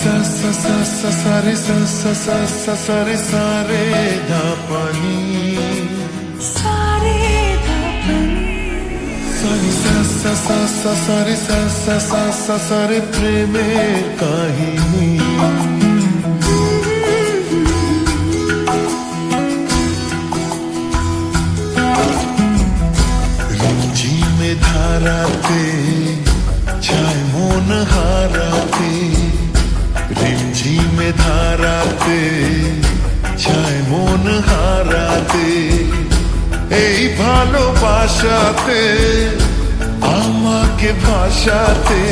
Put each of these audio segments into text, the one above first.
sa sa sa sa sa re sa sa sa sa sa re sa re da pani sa re da pani sa re sa sa sa sa sa re sa sa sa sa sa re প্রেমের কাহিনী রিমঝিমে ধারাতে ছায় মন হারাতে রিমঝিমে ধারাতে ছায় মন হারাতে এই ভালোবাসাতে আমাকে ভাসাতে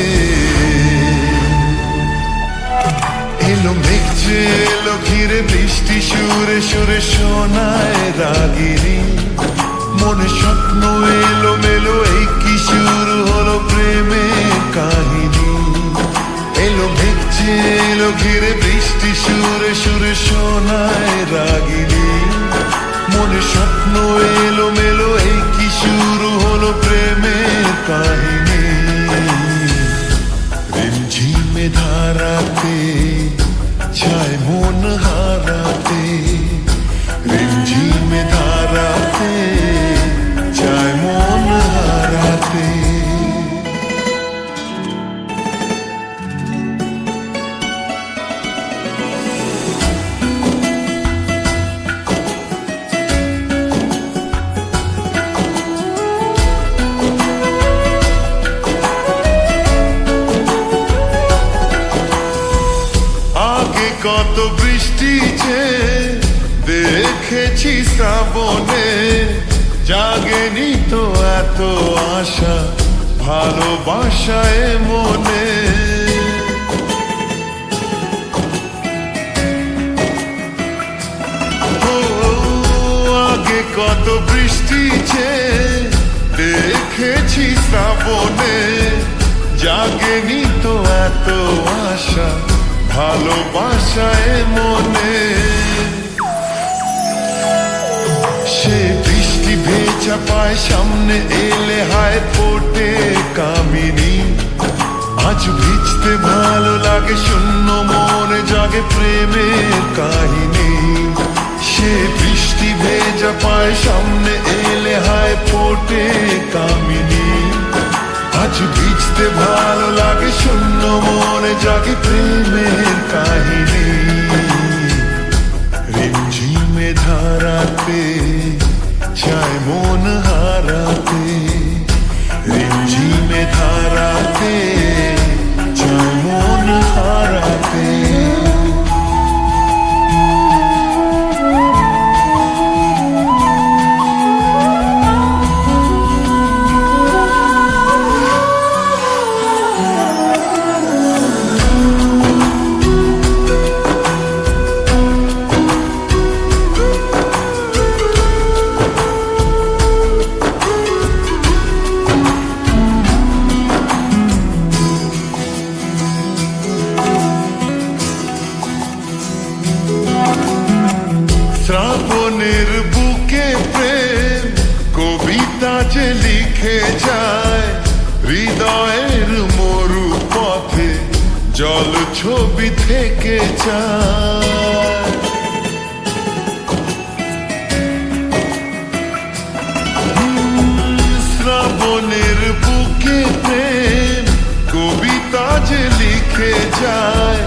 এলো মেঘ যে এলো ঘিরে বৃষ্টি সুরে সুরে শোনায় রাগিনী মনে স্বপ্ন এলো মেলো এই কি শুরু হলো প্রেমের কাহিনী এলো মেঘ যে এলো ঘিরে বৃষ্টি সুরে সুরে শোনায় রাগিনী মনে স্বপ্ন এলো মেলো এই কি শুরু হলো প্রেমের কাহিনী রিমঝিমে ধারাতে ছায় মন হারাতে রিমঝিমে ধারাতে ছায় মন হারাতে কত বৃষ্টি যে দেখেছি শ্রাবণে জাগেনি তো এত আশা ভালোবাসায় মনে ও আগে কত বৃষ্টি যে দেখেছি শ্রাবণে জাগেনি তো এত আশা ভালোবাসায় মনে সে বৃষ্টি ভেজা পায় সামনে এলে হায় ফোটে কামিনী আজ ভিজতে ভালো লাগে শূন্য মনে জাগে প্রেমের কাহিনী সে বৃষ্টি ভেজা পায় সামনে এলে হায় ফোটে কামিনী আজ ভিজতে ভালো লাগে শূন্য মনে জাগে প্রেমের কাহিনী রিমঝিমে ধারাতে ছায় মন হারাতে রিমঝিমে ধারাতে ছায় মন হারাতে শ্রাবণের বুকে প্রেম কবিতা যে লিখে যায় হৃদয়ের মরু পথে জল ছবি থেকে যায় শ্রাবণের বুকে প্রেম কবিতা যে লিখে যায়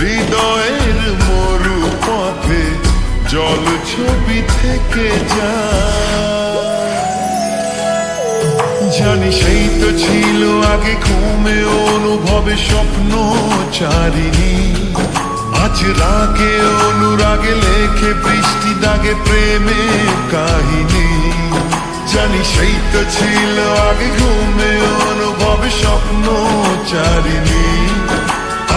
হৃদয়ের মরু পথে জল ছবি থেকে যায় জানি সেই তো ছিল আগে ঘুমে অনুভবে স্বপ্ন চারিণী আজ রাগে অনুরাগে লেখে বৃষ্টি দাগে প্রেমের কাহিনী জানি সেই তো ছিল আগে ঘুমে অনুভবে স্বপ্ন চারিণী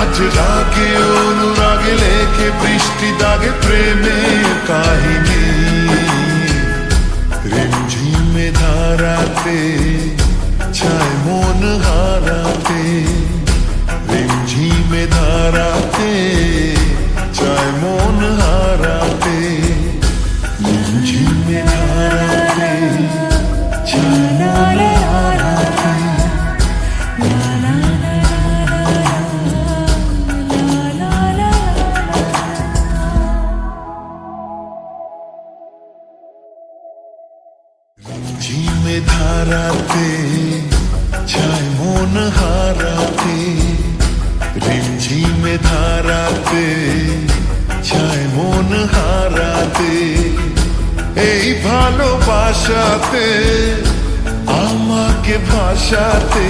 আজ রাগে অনুরাগে লেখে বৃষ্টি দাগে প্রেমের কাহিনী রিমঝিমে ধারাতে ছায় মন হারাতে রিমঝিমে ধারাতে ছায় মন হারাতে রিমঝিমে ধারাতে ছায় মন হারাতে ধারাতে চায় মন হারাতে, রিমঝিমে ধারাতে চায় মন হারাতে, এই ভালোবাসাতে আমাকে ভাসাতে।